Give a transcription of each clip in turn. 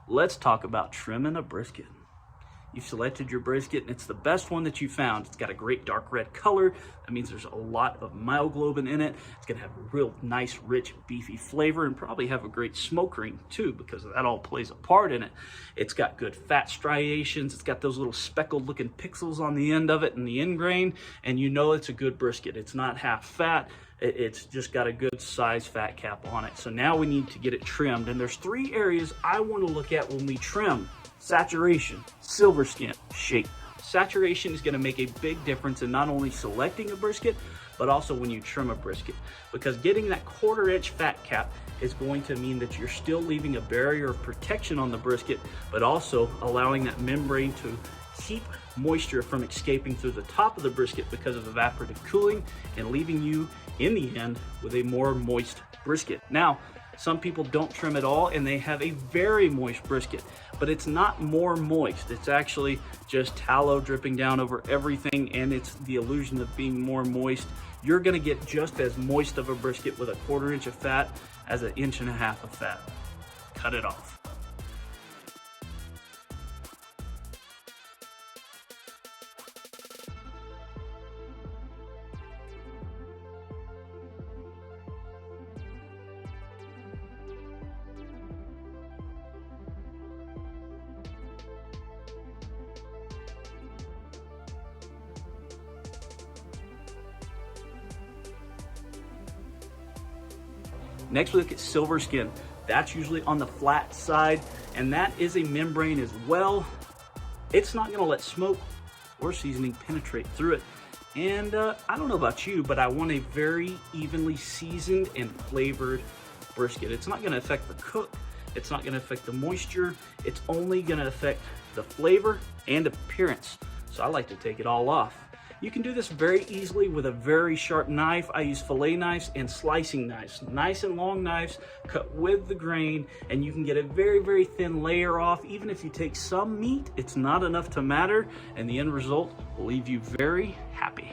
let's talk about trimming a brisket. You've selected your brisket and it's the best one that you found. It's got a great dark red color. That means there's a lot of myoglobin in it. It's gonna have a real nice, rich, beefy flavor and probably have a great smoke ring too, because that all plays a part in it. It's got good fat striations. It's got those little speckled looking pixels on the end of it and the end grain, and you know it's a good brisket. It's not half fat. It's just got a good size fat cap on it. So now we need to get it trimmed, and there's 3 areas I want to look at when we trim: saturation, silver skin, shape. Saturation is going to make a big difference in not only selecting a brisket, but also when you trim a brisket, because getting that 1/4 inch fat cap is going to mean that you're still leaving a barrier of protection on the brisket, but also allowing that membrane to keep moisture from escaping through the top of the brisket because of evaporative cooling, and leaving you in the end with a more moist brisket. Now, some people don't trim at all and they have a very moist brisket, but it's not more moist. It's actually just tallow dripping down over everything, and it's the illusion of being more moist. You're gonna get just as moist of a brisket with a 1/4 inch of fat as 1.5 inches of fat. Cut it off. Next, we look at silver skin. That's usually on the flat side, and that is a membrane as well. It's not gonna let smoke or seasoning penetrate through it. And I don't know about you, but I want a very evenly seasoned and flavored brisket. It's not gonna affect the cook. It's not gonna affect the moisture. It's only gonna affect the flavor and appearance. So I like to take it all off. You can do this very easily with a very sharp knife. I use fillet knives and slicing knives. Nice and long knives, cut with the grain, and you can get a very, very thin layer off. Even if you take some meat, it's not enough to matter, and the end result will leave you very happy.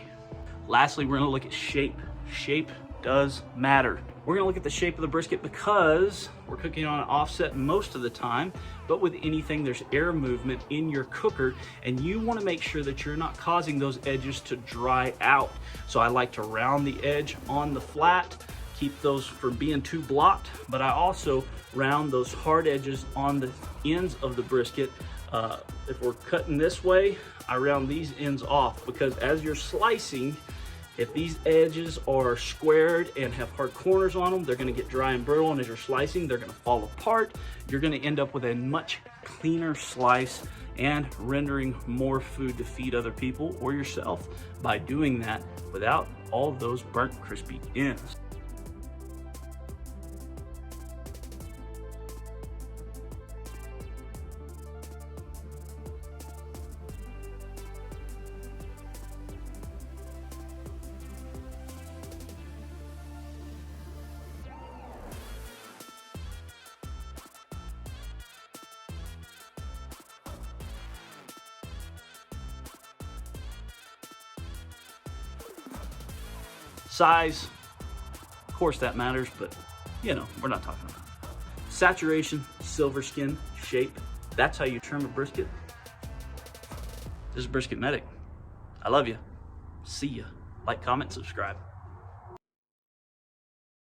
Lastly, we're gonna look at shape. Shape does matter. We're gonna look at the shape of the brisket because we're cooking on an offset most of the time, but with anything, there's air movement in your cooker, and you wanna make sure that you're not causing those edges to dry out. So I like to round the edge on the flat, keep those from being too blocked, but I also round those hard edges on the ends of the brisket. If we're cutting this way, I round these ends off, because as you're slicing, if these edges are squared and have hard corners on them, they're gonna get dry and brittle, and as you're slicing, they're gonna fall apart. You're gonna end up with a much cleaner slice and rendering more food to feed other people or yourself by doing that without all those burnt, crispy ends. Size, of course that matters, but you know, we're not talking about it. Saturation, silver skin, shape, that's how you trim a brisket. This is BrisketMedic. I love you. See ya. Like, comment, subscribe.